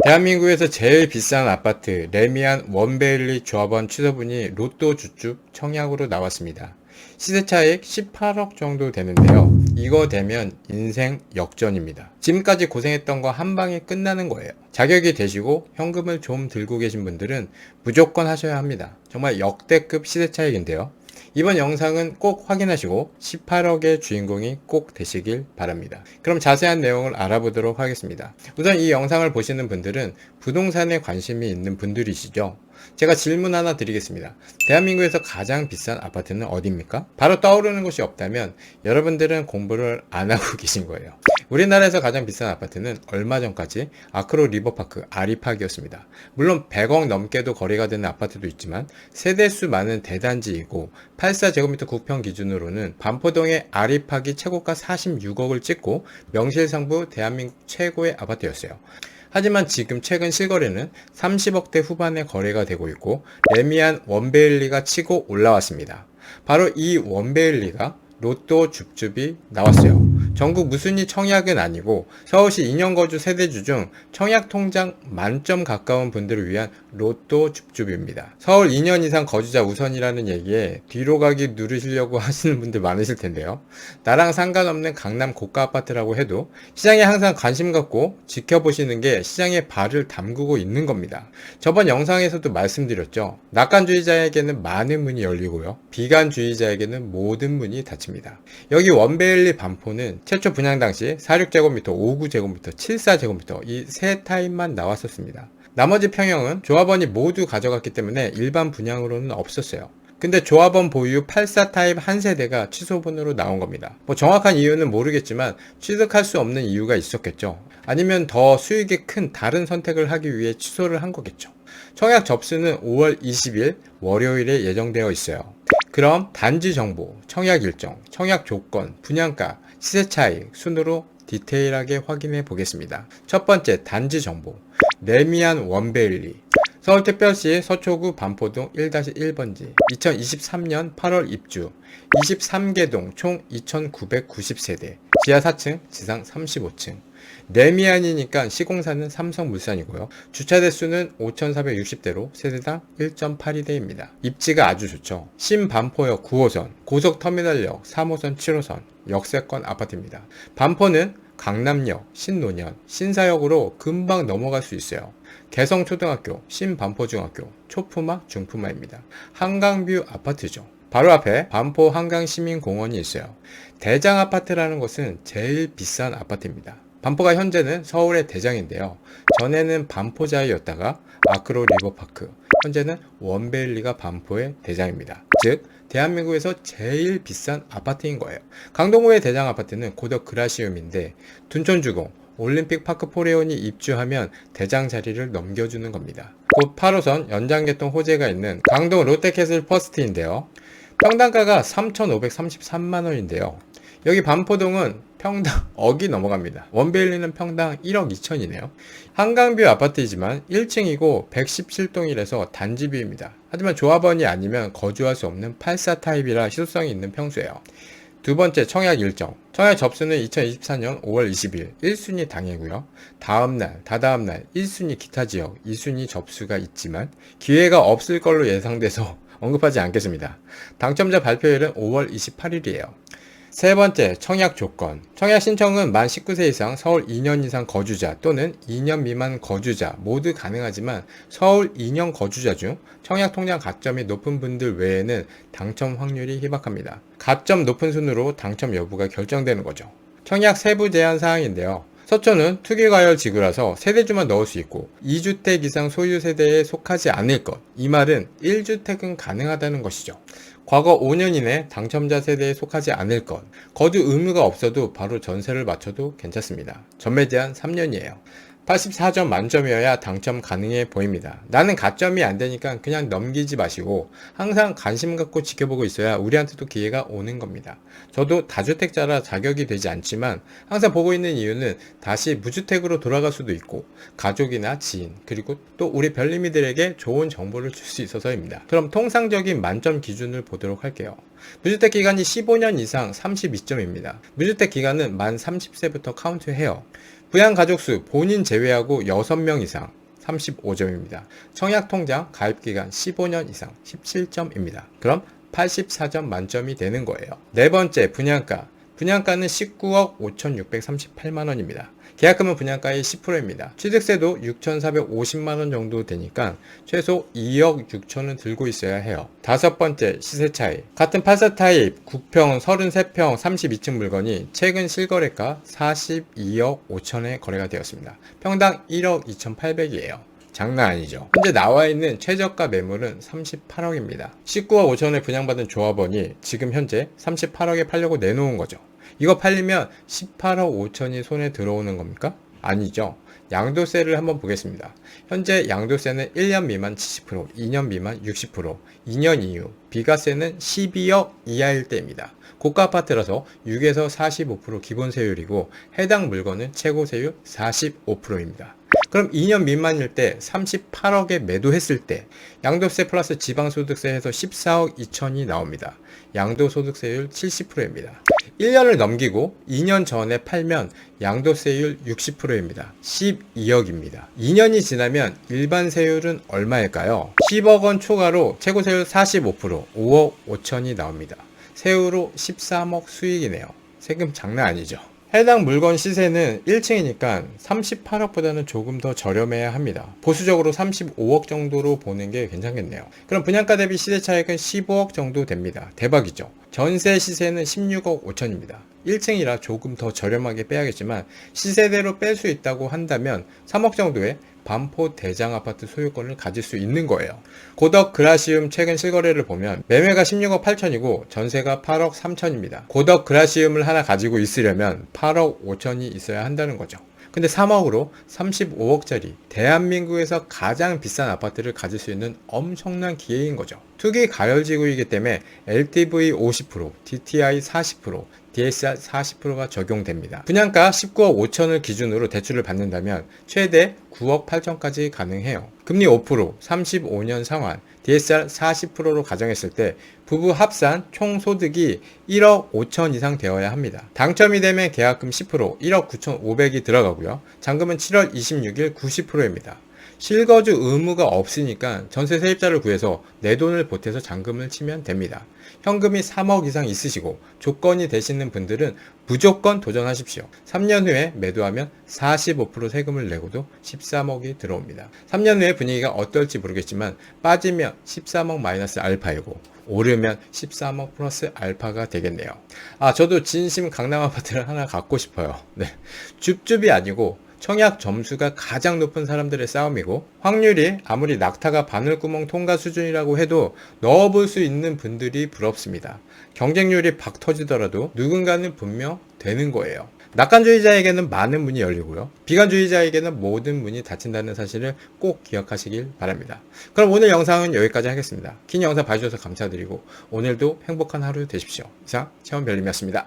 대한민국에서 제일 비싼 아파트 레미안 원베일리 조합원 취소분이 로또 주축 청약으로 나왔습니다. 시세차익 18억 정도 되는데요. 이거 되면 인생 역전입니다. 지금까지 고생했던 거 한 방에 끝나는 거예요. 자격이 되시고 현금을 좀 들고 계신 분들은 무조건 하셔야 합니다. 정말 역대급 시세차익인데요. 이번 영상은 꼭 확인하시고 18억의 주인공이 꼭 되시길 바랍니다. 그럼 자세한 내용을 알아보도록 하겠습니다. 우선 이 영상을 보시는 분들은 부동산에 관심이 있는 분들이시죠? 제가 질문 하나 드리겠습니다. 대한민국에서 가장 비싼 아파트는 어디입니까? 바로 떠오르는 곳이 없다면 여러분들은 공부를 안 하고 계신 거예요. 우리나라에서 가장 비싼 아파트는 얼마 전까지 아크로 리버파크 아리팍이었습니다. 물론 100억 넘게도 거래가 되는 아파트도 있지만 세대수 많은 대단지이고 84제곱미터 국평 기준으로는 반포동의 아리팍이 최고가 46억을 찍고 명실상부 대한민국 최고의 아파트였어요. 하지만 지금 최근 실거래는 30억대 후반에 거래가 되고 있고 레미안 원베일리가 치고 올라왔습니다. 바로 이 원베일리가 로또 줍줍이 나왔어요. 전국 무순위 청약은 아니고 서울시 2년 거주 세대주 중 청약 통장 만점 가까운 분들을 위한 로또 줍줍입니다. 서울 2년 이상 거주자 우선이라는 얘기에 뒤로 가기 누르시려고 하시는 분들 많으실 텐데요. 나랑 상관없는 강남 고가 아파트라고 해도 시장에 항상 관심 갖고 지켜보시는 게 시장에 발을 담그고 있는 겁니다. 저번 영상에서도 말씀드렸죠. 낙관주의자에게는 많은 문이 열리고요. 비관주의자에게는 모든 문이 닫힙니다. 여기 원베일리 반포는 최초 분양 당시 46제곱미터, 59제곱미터, 74제곱미터 이 세 타입만 나왔었습니다. 나머지 평형은 조합원이 모두 가져갔기 때문에 일반 분양으로는 없었어요. 근데 조합원 보유 84 타입 한 세대가 취소분으로 나온 겁니다. 정확한 이유는 모르겠지만 취득할 수 없는 이유가 있었겠죠. 아니면 더 수익이 큰 다른 선택을 하기 위해 취소를 한 거겠죠. 청약 접수는 5월 20일 월요일에 예정되어 있어요. 그럼 단지 정보, 청약 일정, 청약 조건, 분양가, 시세 차익 순으로 디테일하게 확인해 보겠습니다. 첫 번째 단지 정보, 레미안 원베일리 서울특별시 서초구 반포동 1-1번지 2023년 8월 입주 23개동 총 2990세대 지하 4층 지상 35층 레미안이니까 시공사는 삼성물산이고요. 주차 대수는 5,460대로 세대당 1.82대입니다. 입지가 아주 좋죠. 신반포역 9호선, 고속터미널역 3호선 7호선 역세권 아파트입니다. 반포는 강남역, 신논현, 신사역으로 금방 넘어갈 수 있어요. 개성초등학교, 신반포중학교, 초품화, 중품화입니다. 한강뷰 아파트죠. 바로 앞에 반포 한강시민공원이 있어요. 대장아파트라는 곳은 제일 비싼 아파트입니다. 반포가 현재는 서울의 대장인데요. 전에는 반포자이였다가 아크로 리버파크, 현재는 원베일리가 반포의 대장입니다. 즉 대한민국에서 제일 비싼 아파트인 거예요. 강동구의 대장 아파트는 고덕 그라시움인데 둔촌주공, 올림픽 파크 포레온이 입주하면 대장 자리를 넘겨주는 겁니다. 곧 8호선 연장개통 호재가 있는 강동 롯데캐슬 퍼스트인데요. 평당가가 3,533만원인데요. 여기 반포동은 평당 억이 넘어갑니다. 원베일리는 평당 1억 2천이네요. 한강뷰 아파트이지만 1층이고 117동이라서 단지뷰입니다. 하지만 조합원이 아니면 거주할 수 없는 84 타입이라 희소성이 있는 평수예요. 두 번째 청약 일정. 청약 접수는 2024년 5월 20일 1순위 당일고요. 다음날, 다다음날 1순위 기타 지역, 2순위 접수가 있지만 기회가 없을 걸로 예상돼서 언급하지 않겠습니다. 당첨자 발표일은 5월 28일이에요. 세 번째, 청약 조건. 청약 신청은 만 19세 이상 서울 2년 이상 거주자 또는 2년 미만 거주자 모두 가능하지만 서울 2년 거주자 중 청약 통장 가점이 높은 분들 외에는 당첨 확률이 희박합니다. 가점 높은 순으로 당첨 여부가 결정되는 거죠. 청약 세부 제한 사항인데요. 서초는 투기과열 지구라서 세대주만 넣을 수 있고 2주택 이상 소유 세대에 속하지 않을 것. 이 말은 1주택은 가능하다는 것이죠. 과거 5년 이내 당첨자 세대에 속하지 않을 것. 거주 의무가 없어도 바로 전세를 맞춰도 괜찮습니다. 전매 제한 3년이에요. 84점 만점이어야 당첨 가능해 보입니다. 나는 가점이 안 되니까 그냥 넘기지 마시고 항상 관심 갖고 지켜보고 있어야 우리한테도 기회가 오는 겁니다. 저도 다주택자라 자격이 되지 않지만 항상 보고 있는 이유는 다시 무주택으로 돌아갈 수도 있고 가족이나 지인 그리고 또 우리 별님이들에게 좋은 정보를 줄 수 있어서입니다. 그럼 통상적인 만점 기준을 보도록 할게요. 무주택 기간이 15년 이상 32점입니다. 무주택 기간은 만 30세부터 카운트해요. 부양가족수 본인 제외하고 6명 이상 35점입니다. 청약통장 가입기간 15년 이상 17점입니다. 그럼 84점 만점이 되는 거예요. 네 번째, 분양가. 분양가는 19억 5,638만원입니다. 계약금은 분양가의 10%입니다. 취득세도 6,450만원 정도 되니까 최소 2억 6천은 들고 있어야 해요. 다섯 번째, 시세 차이. 같은 84 타입 9평, 33평, 32층 물건이 최근 실거래가 42억 5천에 거래가 되었습니다. 평당 1억 2,800이에요. 장난 아니죠. 현재 나와 있는 최저가 매물은 38억입니다. 19억 5천에 분양받은 조합원이 지금 현재 38억에 팔려고 내놓은 거죠. 이거 팔리면 18억 5천이 손에 들어오는 겁니까? 아니죠. 양도세를 한번 보겠습니다. 현재 양도세는 1년 미만 70%, 2년 미만 60%, 2년 이후 비과세는 12억 이하일 때입니다. 고가 아파트라서 6에서 45% 기본 세율이고 해당 물건은 최고 세율 45%입니다. 그럼 2년 미만일 때 38억에 매도했을 때 양도세 플러스 지방소득세 해서 14억 2천이 나옵니다. 양도소득세율 70%입니다. 1년을 넘기고 2년 전에 팔면 양도세율 60%입니다. 12억입니다. 2년이 지나면 일반 세율은 얼마일까요? 10억 원 초과로 최고세율 45%, 5억 5천이 나옵니다. 세후로 13억 수익이네요. 세금 장난 아니죠. 해당 물건 시세는 1층이니까 38억보다는 조금 더 저렴해야 합니다. 보수적으로 35억 정도로 보는 게 괜찮겠네요. 그럼 분양가 대비 시세 차익은 15억 정도 됩니다. 대박이죠. 전세 시세는 16억 5천입니다. 1층이라 조금 더 저렴하게 빼야겠지만 시세대로 뺄 수 있다고 한다면 3억 정도의 반포 대장 아파트 소유권을 가질 수 있는 거예요. 고덕 그라시움 최근 실거래를 보면 매매가 16억 8천이고 전세가 8억 3천입니다. 고덕 그라시움을 하나 가지고 있으려면 8억 5천이 있어야 한다는 거죠. 근데 3억으로 35억짜리 대한민국에서 가장 비싼 아파트를 가질 수 있는 엄청난 기회인 거죠. 투기 가열지구이기 때문에 LTV 50%, DTI 40%, DSR 40%가 적용됩니다. 분양가 19억 5천을 기준으로 대출을 받는다면 최대 9억 8천까지 가능해요. 금리 5%, 35년 상환, DSR 40%로 가정했을 때 부부 합산 총 소득이 1억 5천 이상 되어야 합니다. 당첨이 되면 계약금 10%, 1억 9천 5백이 들어가고요. 잔금은 7월 26일 90%입니다. 실거주 의무가 없으니까 전세 세입자를 구해서 내 돈을 보태서 잔금을 치면 됩니다. 현금이 3억 이상 있으시고 조건이 되시는 분들은 무조건 도전하십시오. 3년 후에 매도하면 45% 세금을 내고도 13억이 들어옵니다. 3년 후에 분위기가 어떨지 모르겠지만 빠지면 13억 마이너스 알파이고 오르면 13억 플러스 알파가 되겠네요. 저도 진심 강남 아파트를 하나 갖고 싶어요. 네. 줍줍이 아니고 청약 점수가 가장 높은 사람들의 싸움이고 확률이 아무리 낙타가 바늘구멍 통과 수준이라고 해도 넣어볼 수 있는 분들이 부럽습니다. 경쟁률이 박 터지더라도 누군가는 분명 되는 거예요. 낙관주의자에게는 많은 문이 열리고요. 비관주의자에게는 모든 문이 닫힌다는 사실을 꼭 기억하시길 바랍니다. 그럼 오늘 영상은 여기까지 하겠습니다. 긴 영상 봐주셔서 감사드리고 오늘도 행복한 하루 되십시오. 이상 체험별님이었습니다.